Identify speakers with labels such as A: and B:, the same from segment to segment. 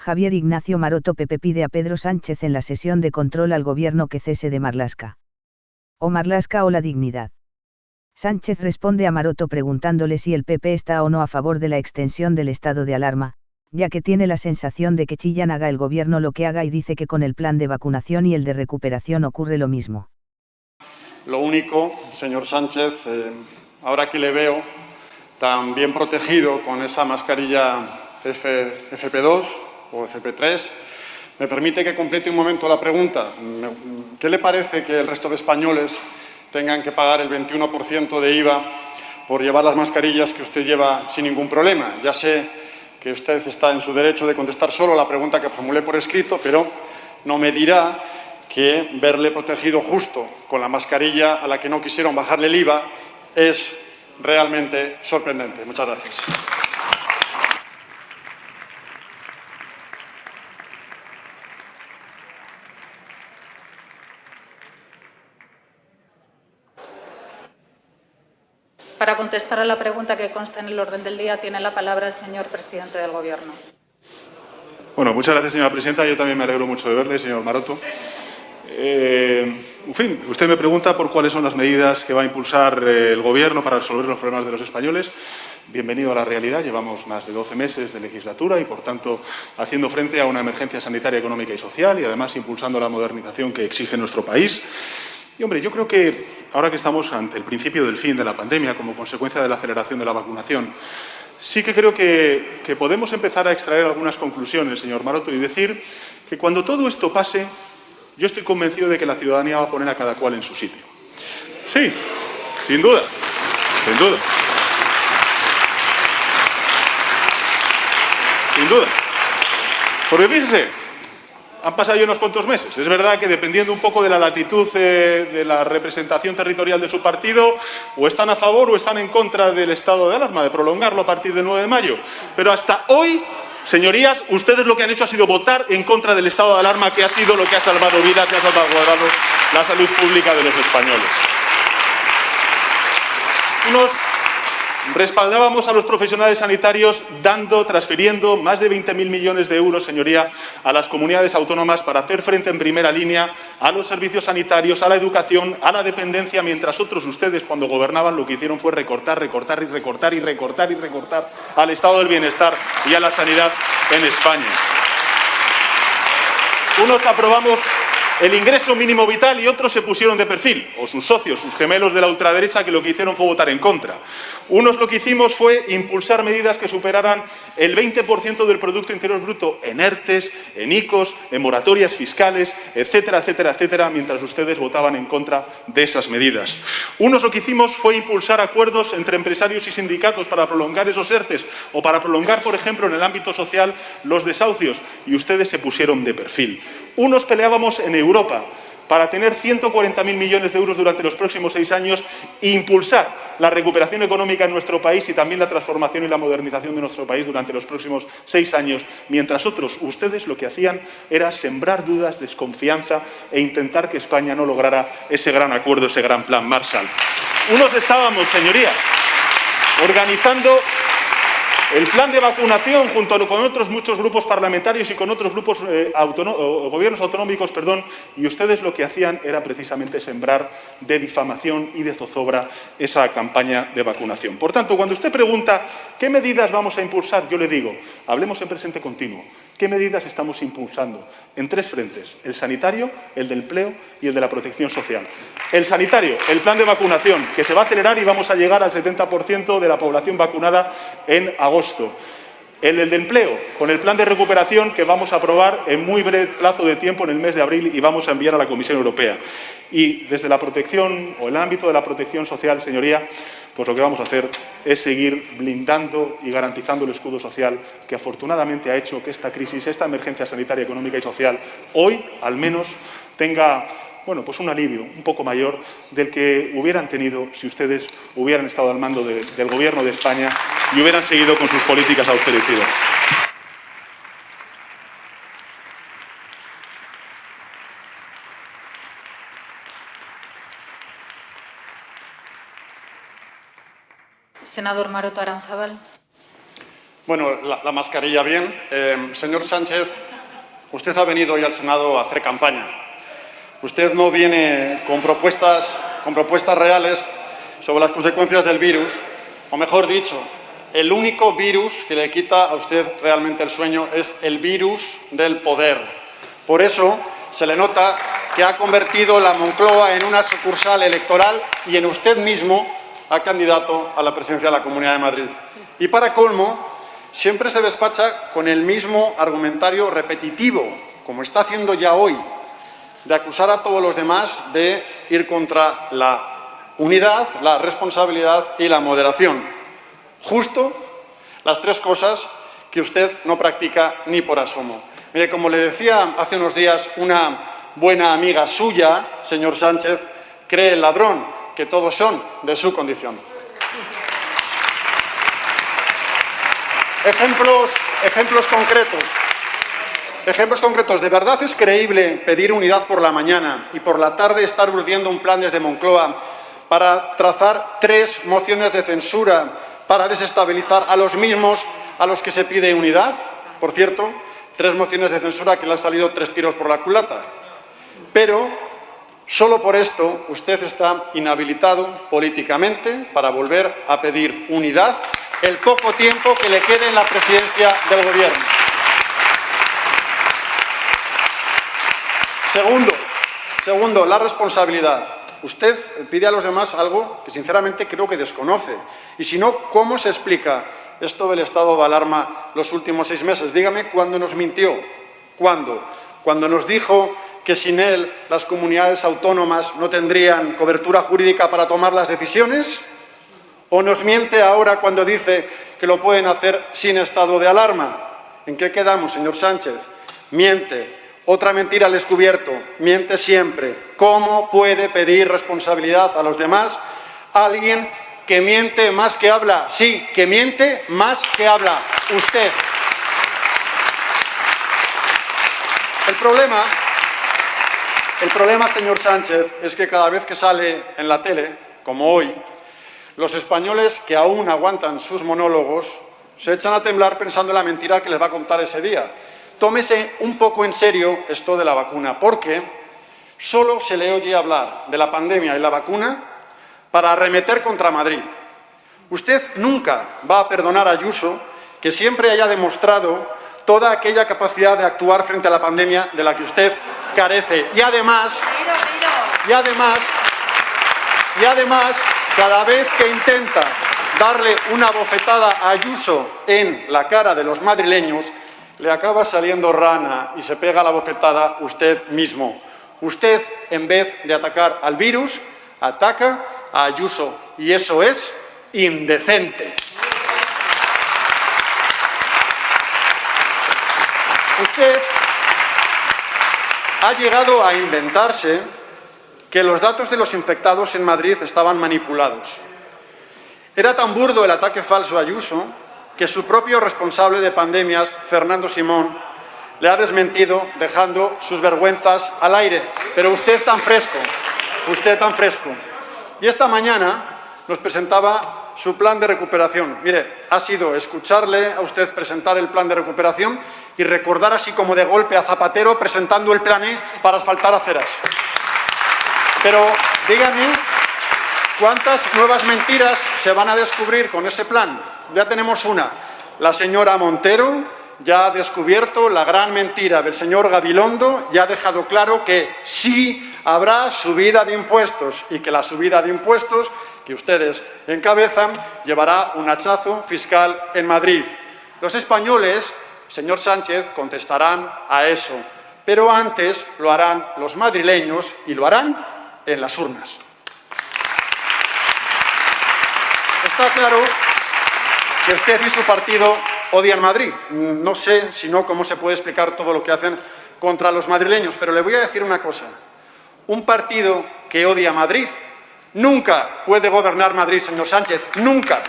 A: Javier Ignacio Maroto Pepe pide a Pedro Sánchez en la sesión de control al gobierno que cese de Marlaska. O Marlaska o la dignidad. Sánchez responde a Maroto preguntándole si el PP está o no a favor de la extensión del estado de alarma, ya que tiene la sensación de que Chillán haga el gobierno lo que haga y dice que con el plan de vacunación y el de recuperación ocurre lo mismo.
B: Lo único, señor Sánchez, ahora que le veo tan bien protegido con esa mascarilla FP2 o FP3, me permite que complete un momento la pregunta. ¿Qué le parece que el resto de españoles tengan que pagar el 21% de IVA por llevar las mascarillas que usted lleva sin ningún problema? Ya sé que usted está en su derecho de contestar solo la pregunta que formulé por escrito, pero no me dirá que verle protegido justo con la mascarilla a la que no quisieron bajarle el IVA es realmente sorprendente. Muchas gracias.
C: Para contestar a la pregunta que consta en el orden del día, tiene la palabra el señor presidente del Gobierno.
D: Bueno, muchas gracias, señora presidenta. Yo también me alegro mucho de verle, señor Maroto. En fin, usted me pregunta por cuáles son las medidas que va a impulsar el Gobierno para resolver los problemas de los españoles. Bienvenido a la realidad. Llevamos más de 12 meses de legislatura y, por tanto, haciendo frente a una emergencia sanitaria, económica y social y, además, impulsando la modernización que exige nuestro país. Y, hombre, yo creo que ahora que estamos ante el principio del fin de la pandemia como consecuencia de la aceleración de la vacunación, sí que creo que podemos empezar a extraer algunas conclusiones, señor Maroto, y decir que cuando todo esto pase, yo estoy convencido de que la ciudadanía va a poner a cada cual en su sitio. Sí, sin duda, sin duda. Sin duda. Porque fíjese, han pasado ya unos cuantos meses. Es verdad que dependiendo un poco de la latitud de la representación territorial de su partido, o están a favor o están en contra del estado de alarma, de prolongarlo a partir del 9 de mayo. Pero hasta hoy, señorías, ustedes lo que han hecho ha sido votar en contra del estado de alarma, que ha sido lo que ha salvado vidas, que ha salvaguardado la salud pública de los españoles. Unos respaldábamos a los profesionales sanitarios transfiriendo más de 20.000 millones de euros, señoría, a las comunidades autónomas para hacer frente en primera línea a los servicios sanitarios, a la educación, a la dependencia, mientras otros, ustedes, cuando gobernaban, lo que hicieron fue recortar, recortar y recortar y recortar y recortar al estado del bienestar y a la sanidad en España. Unos aprobamos el ingreso mínimo vital y otros se pusieron de perfil, o sus socios, sus gemelos de la ultraderecha, que lo que hicieron fue votar en contra. Unos lo que hicimos fue impulsar medidas que superaran el 20% del Producto Interior Bruto en ERTES, en ICOs, en moratorias fiscales, etcétera, etcétera, etcétera, mientras ustedes votaban en contra de esas medidas. Unos lo que hicimos fue impulsar acuerdos entre empresarios y sindicatos para prolongar esos ERTES o para prolongar, por ejemplo, en el ámbito social, los desahucios, y ustedes se pusieron de perfil. Unos peleábamos en Europa para tener 140.000 millones de euros durante los próximos 6 años e impulsar la recuperación económica en nuestro país y también la transformación y la modernización de nuestro país durante los próximos 6 años, mientras otros, ustedes, lo que hacían era sembrar dudas, desconfianza e intentar que España no lograra ese gran acuerdo, ese gran plan Marshall. Unos estábamos, señorías, organizando el plan de vacunación junto con otros muchos grupos parlamentarios y con otros grupos gobiernos autonómicos, y ustedes lo que hacían era precisamente sembrar de difamación y de zozobra esa campaña de vacunación. Por tanto, cuando usted pregunta ¿qué medidas vamos a impulsar?, yo le digo, hablemos en presente continuo. ¿Qué medidas estamos impulsando? En 3 frentes: el sanitario, el del empleo y el de la protección social. El sanitario, el plan de vacunación, que se va a acelerar y vamos a llegar al 70% de la población vacunada en agosto. El del empleo, con el plan de recuperación que vamos a aprobar en muy breve plazo de tiempo, en el mes de abril, y vamos a enviar a la Comisión Europea. Y desde la protección, o el ámbito de la protección social, señoría, pues lo que vamos a hacer es seguir blindando y garantizando el escudo social que afortunadamente ha hecho que esta crisis, esta emergencia sanitaria, económica y social, hoy al menos tenga, bueno, pues un alivio un poco mayor del que hubieran tenido si ustedes hubieran estado al mando del Gobierno de España y hubieran seguido con sus políticas austericidas.
C: Senador Maroto Aranzábal.
B: Bueno, la mascarilla bien. Señor Sánchez, usted ha venido hoy al Senado a hacer campaña. Usted no viene con propuestas reales sobre las consecuencias del virus, o mejor dicho, el único virus que le quita a usted realmente el sueño es el virus del poder. Por eso se le nota que ha convertido la Moncloa en una sucursal electoral y en usted mismo a candidato a la presidencia de la Comunidad de Madrid. Y para colmo, siempre se despacha con el mismo argumentario repetitivo, como está haciendo ya hoy, de acusar a todos los demás de ir contra la unidad, la responsabilidad y la moderación. Justo las tres cosas que usted no practica ni por asomo. Mire, como le decía hace unos días una buena amiga suya, señor Sánchez, cree el ladrón que todos son de su condición. Ejemplos concretos. Ejemplos concretos. ¿De verdad es creíble pedir unidad por la mañana y por la tarde estar urdiendo un plan desde Moncloa para trazar 3 mociones de censura para desestabilizar a los mismos a los que se pide unidad? Por cierto, 3 mociones de censura que le han salido 3 tiros por la culata. Pero solo por esto usted está inhabilitado políticamente para volver a pedir unidad el poco tiempo que le quede en la presidencia del Gobierno. Segundo, la responsabilidad. Usted pide a los demás algo que sinceramente creo que desconoce. Y si no, ¿cómo se explica esto del estado de alarma los últimos 6 meses? Dígame cuándo nos mintió. ¿Cuándo? Cuando nos dijo que sin él las comunidades autónomas no tendrían cobertura jurídica para tomar las decisiones. ¿O nos miente ahora cuando dice que lo pueden hacer sin estado de alarma? ¿En qué quedamos, señor Sánchez? Miente. Otra mentira al descubierto. Miente siempre. ¿Cómo puede pedir responsabilidad a los demás alguien que miente más que habla? Sí, que miente más que habla. Usted. El problema, señor Sánchez, es que cada vez que sale en la tele, como hoy, los españoles que aún aguantan sus monólogos se echan a temblar pensando en la mentira que les va a contar ese día. Tómese un poco en serio esto de la vacuna, porque solo se le oye hablar de la pandemia y la vacuna para arremeter contra Madrid. Usted nunca va a perdonar a Ayuso que siempre haya demostrado toda aquella capacidad de actuar frente a la pandemia de la que usted carece. Y además, cada vez que intenta darle una bofetada a Ayuso en la cara de los madrileños, le acaba saliendo rana y se pega la bofetada usted mismo. Usted, en vez de atacar al virus, ataca a Ayuso. Y eso es indecente. Usted ha llegado a inventarse que los datos de los infectados en Madrid estaban manipulados. Era tan burdo el ataque falso a Ayuso que su propio responsable de pandemias, Fernando Simón, le ha desmentido dejando sus vergüenzas al aire. Pero usted tan fresco. Y esta mañana nos presentaba su plan de recuperación. Mire, ha sido escucharle a usted presentar el plan de recuperación y recordar así como de golpe a Zapatero presentando el plan E para asfaltar aceras. Pero dígame, ¿cuántas nuevas mentiras se van a descubrir con ese plan? Ya tenemos una. La señora Montero ya ha descubierto la gran mentira del señor Gabilondo y ha dejado claro que sí habrá subida de impuestos y que la subida de impuestos que ustedes encabezan llevará un hachazo fiscal en Madrid. Los españoles, señor Sánchez, contestarán a eso, pero antes lo harán los madrileños y lo harán en las urnas. Está claro que usted y su partido odian Madrid. No sé, si no, cómo se puede explicar todo lo que hacen contra los madrileños, pero le voy a decir una cosa. Un partido que odia Madrid nunca puede gobernar Madrid, señor Sánchez, nunca.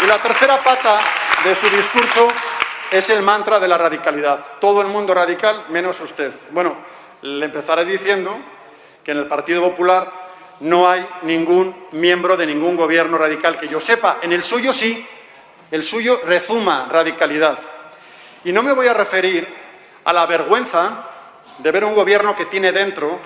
B: Y la tercera pata de su discurso es el mantra de la radicalidad. Todo el mundo radical, menos usted. Bueno, le empezaré diciendo que en el Partido Popular no hay ningún miembro de ningún gobierno radical que yo sepa. En el suyo sí, El suyo rezuma radicalidad. Y no me voy a referir a la vergüenza de ver un gobierno que tiene dentro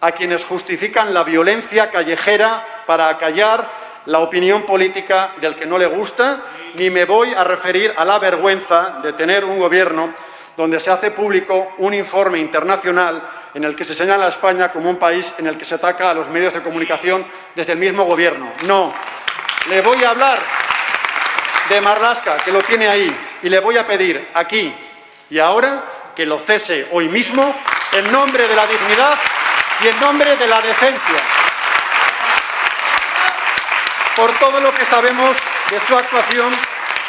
B: a quienes justifican la violencia callejera para acallar la opinión política del que no le gusta, ni me voy a referir a la vergüenza de tener un gobierno donde se hace público un informe internacional en el que se señala a España como un país en el que se ataca a los medios de comunicación desde el mismo gobierno. No, le voy a hablar de Marlaska, que lo tiene ahí, y le voy a pedir aquí y ahora que lo cese hoy mismo en nombre de la dignidad y en nombre de la decencia, por todo lo que sabemos de su actuación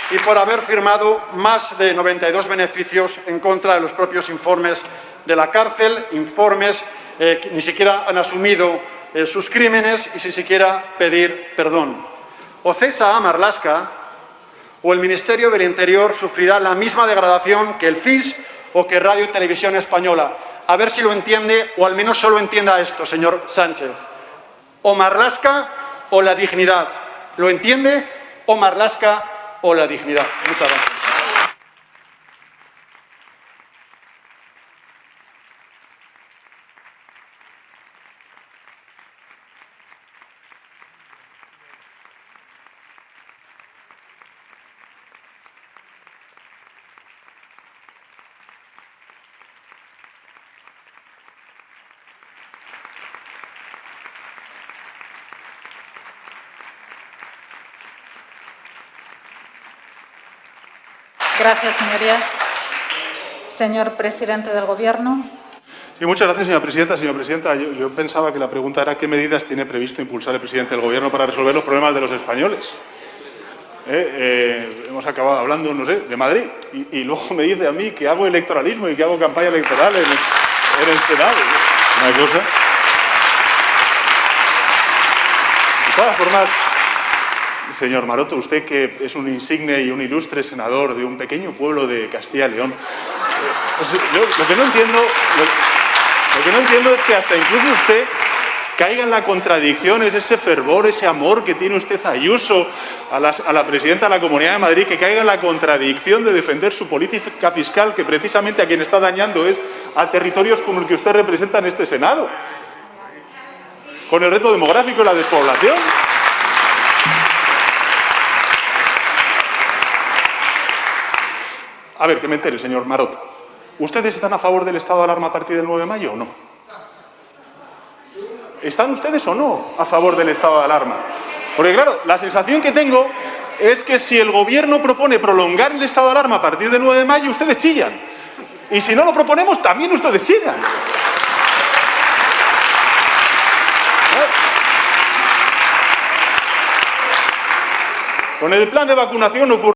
B: y por haber firmado más de 92 beneficios en contra de los propios informes de la cárcel, informes que ni siquiera han asumido sus crímenes y sin siquiera pedir perdón. O cesa a Marlaska o el Ministerio del Interior sufrirá la misma degradación que el CIS o que Radio y Televisión Española. A ver si lo entiende, o al menos solo entienda esto, señor Sánchez. O Marlaska o la dignidad. ¿Lo entiende? O Marlaska o la dignidad. Muchas gracias.
C: Gracias, señorías. Señor presidente del Gobierno.
D: Sí, muchas gracias, señora presidenta. Señora presidenta, yo pensaba que la pregunta era qué medidas tiene previsto impulsar el presidente del Gobierno para resolver los problemas de los españoles. Hemos acabado hablando, no sé, de Madrid y luego me dice a mí que hago electoralismo y que hago campaña electoral en el Senado. Una cosa. De todas formas, señor Maroto, usted que es un insigne y un ilustre senador de un pequeño pueblo de Castilla y León, yo lo que no entiendo es que hasta incluso usted caiga en la contradicción, es ese fervor, ese amor que tiene usted a Ayuso, a la presidenta de la Comunidad de Madrid, que caiga en la contradicción de defender su política fiscal, que precisamente a quien está dañando es a territorios como el que usted representa en este Senado, con el reto demográfico y la despoblación. A ver, que me entere, señor Maroto. ¿Ustedes están a favor del estado de alarma a partir del 9 de mayo o no? ¿Están ustedes o no a favor del estado de alarma? Porque, claro, la sensación que tengo es que si el Gobierno propone prolongar el estado de alarma a partir del 9 de mayo, ustedes chillan. Y si no lo proponemos, también ustedes chillan. Con el plan de vacunación ocurre